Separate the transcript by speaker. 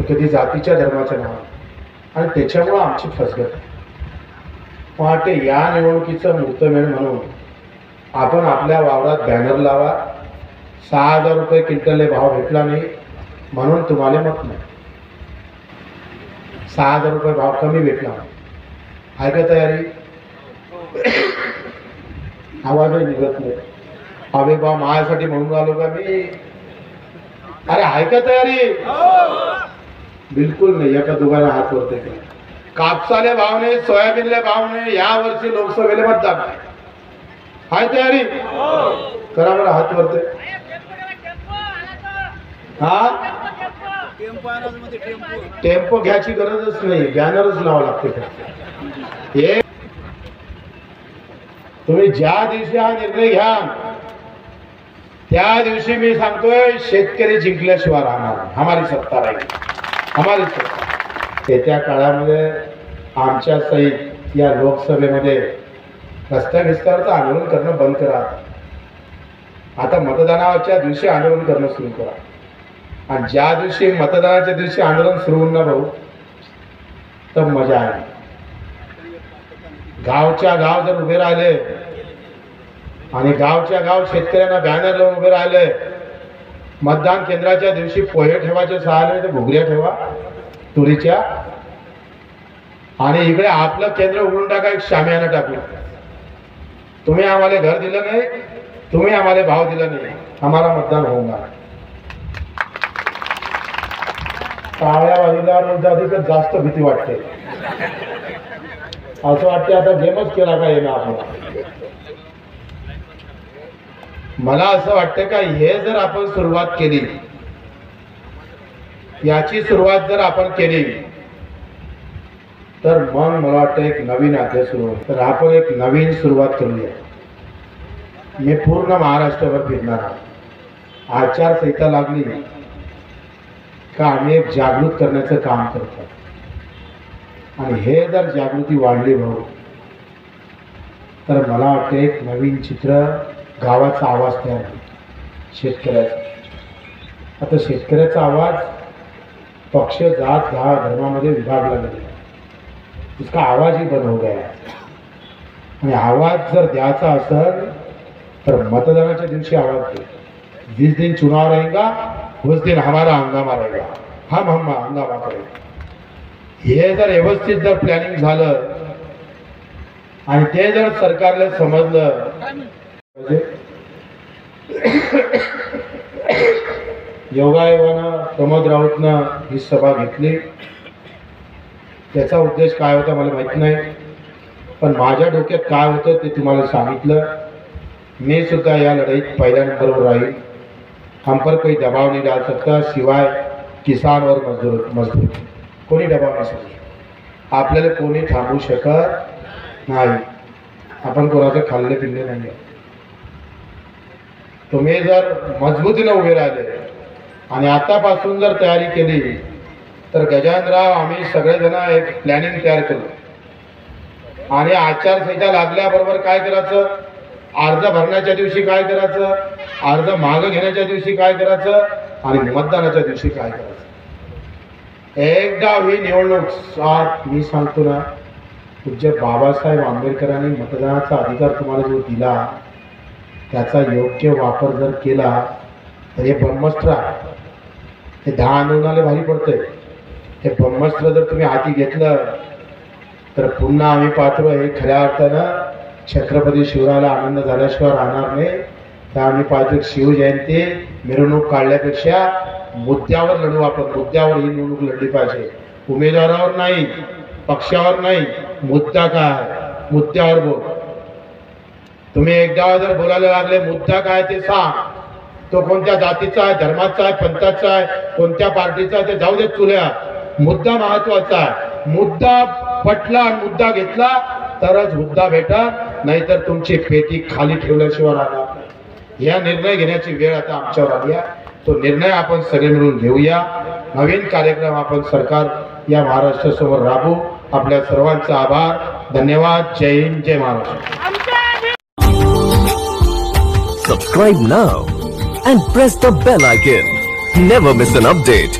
Speaker 1: कधी जातीच्या धर्माच्या नावाने, आणि त्याच्यामुळं आमची फसगत आहे. पहाटे या निवडणुकीचं मुहूर्तमेढ म्हणून आपण आपल्या वावरात बॅनर लावा, 6,000 रुपये क्विंटलने भाव भेटला नाही म्हणून तुम्हाला मत नाही, 6,000 रुपये भाव कमी भेटला. आहे का तयारी? आवाजही निघत नाही. हवे भाव माझ्यासाठी म्हणून आलो का मी? अरे आहे का तयारी? बिलकुल नाही. एका दोघांना हात वरते का? कापसाले भाव नाही, सोयाबीनले भाव नाही, या वर्षी लोकसभेला मतदान नाही. आहे तयारी? करा बरं हात वरते. हा, टेम्पो घ्यायची गरजच नाही, बॅनरच लावा लागते. हे तुम्ही ज्या दिवशी हा निर्णय घ्या त्या दिवशी मी सांगतोय शेतकरी जिंकल्याशिवाय राहणार. हमारी सत्ता राहील, हमारी सत्ता. येत्या काळामध्ये आमच्या सहित या लोकसभेमध्ये रस्त्या विस्ताराचं आंदोलन करणं बंद करा. आता मतदानाच्या दिवशी आंदोलन करणं सुरू करा. आणि ज्या दिवशी मतदानाच्या दिवशी आंदोलन सुरू होऊन ना भाऊ, तर मजा आहे. गावच्या गाव जर उभे राहिले आणि गावच्या गाव शेतकऱ्यांना बॅनर लावून उभे राहिले, मतदान केंद्राच्या दिवशी पोहे ठेवायचे सहाले तर घुगऱ्या ठेवा तुरीच्या, आणि इकडे आपलं केंद्र उघडून टाका, एक शामियाना टाकू. तुम्ही आम्हाला घर दिलं नाही, तुम्ही आम्हाला भाव दिला नाही, आम्हाला मतदान होणार. टाळ्या वाजवल्यावर जास्त भीती वाटते. असं वाटते आता गेमच केला का येणं आपल्याला. मला असं वाटतं का हे जर आपण सुरुवात केली, याची सुरुवात जर आपण केली, तर मग मला वाटतं एक नवीन अध्याय सुरू होईल. तर आपण एक नवीन सुरुवात करूया. मी पूर्ण महाराष्ट्रभर फिरणार आहे. आचारसंहिता लागली का आम्ही एक जागृत करण्याचं काम करतो. आणि हे जर जागृती वाढली भाऊ, तर मला वाटतं एक नवीन चित्र, गावाचा आवाज तयार होईल शेतकऱ्याचा. आता शेतकऱ्याचा आवाज पक्ष, जात, धर्मामध्ये विभागला गेला. उसका आवाज ही बंद हो गया. आणि आवाज जर द्यायचा असेल तर मतदानाच्या दिवशी आवाज दे. जिस दिन चुनाव रहेगा उस दिन हमारा हंगामा रहेगा, हम हंगामा करेंगे. हे जर व्यवस्थित जर प्लॅनिंग झालं आणि ते जर सरकारला समजलं, योगायोगानं प्रमोद राऊतनं ही सभा घेतली. त्याचा उद्देश काय होता मला माहित नाही, पण माझ्या डोक्यात काय होतं ते तुम्हाला सांगितलं. मी सुद्धा या लढाईत पहिल्या नंबरवर राहील. हम पर कोई दबाव नहीं डाल सकता सिवाय किसान और मजदूर. कोणी दबाव नाही शकत. आपल्याला कोणी थांबवू शकत नाही. आपण कोणाचे खाल्ले पिल्ले नाही. तुम्ही जर मजबूतीने उभे राहिले आणि आतापासून जर तयारी केली, तर गजाननराव आम्ही सगळेजण एक प्लॅनिंग तयार केलं. आणि आचारसंहिता लागल्याबरोबर काय करायचं, अर्ज भरण्याच्या दिवशी काय करायचं, अर्ज मागं घेण्याच्या दिवशी काय करायचं, आणि मतदानाच्या दिवशी काय करायचं. एकदा ही निवडणूक मी सांगतो ना, पूज्य बाबासाहेब आंबेडकरांनी मतदानाचा अधिकार तुम्हाला जो दिला, त्याचा योग्य वापर जर केला तर हे ब्रह्मास्त्र हे 10 आंदोलनाला भारी पडतंय. हे ब्रह्मास्त्र जर तुम्ही हाती घेतलं तर पुन्हा आम्ही पाहतो हे खऱ्या अर्थानं छत्रपती शिवरायाला आनंद झाल्याशिवाय राहणार नाही. तर आम्ही पाहतो शिवजयंती मिरवणूक काढल्यापेक्षा मुद्द्यावर लढू. आपण मुद्द्यावर ही निवडणूक लढली पाहिजे, उमेदवारावर नाही, पक्षावर नाही. मुद्दा काय, मुद्द्यावर बोल. तुम्ही एकदा जर बोलायला लागले मुद्दा काय ते सांग. तो कोणत्या जातीचा आहे, धर्माचा आहे, पंथाचा आहे, कोणत्या पार्टीचा आहे ते जाऊ देत तुला. मुद्दा महत्वाचा आहे. मुद्दा पटला आणि मुद्दा घेतला तरच मुद्दा भेटणार, नाहीतर तुमची पेटी खाली ठेवल्याशिवाय राहणार नाही. या निर्णय घेण्याची वेळ आता आमच्यावर आली आहे. तो निर्णय आपण सगळे मिळून घेऊया. नवीन कार्यक्रम आपण सरकार या महाराष्ट्रासमोर राबवू. आपल्या सर्वांचा आभार, धन्यवाद. जय हिंद, जय Maharashtra.
Speaker 2: Subscribe now and press the bell icon. Never miss an update.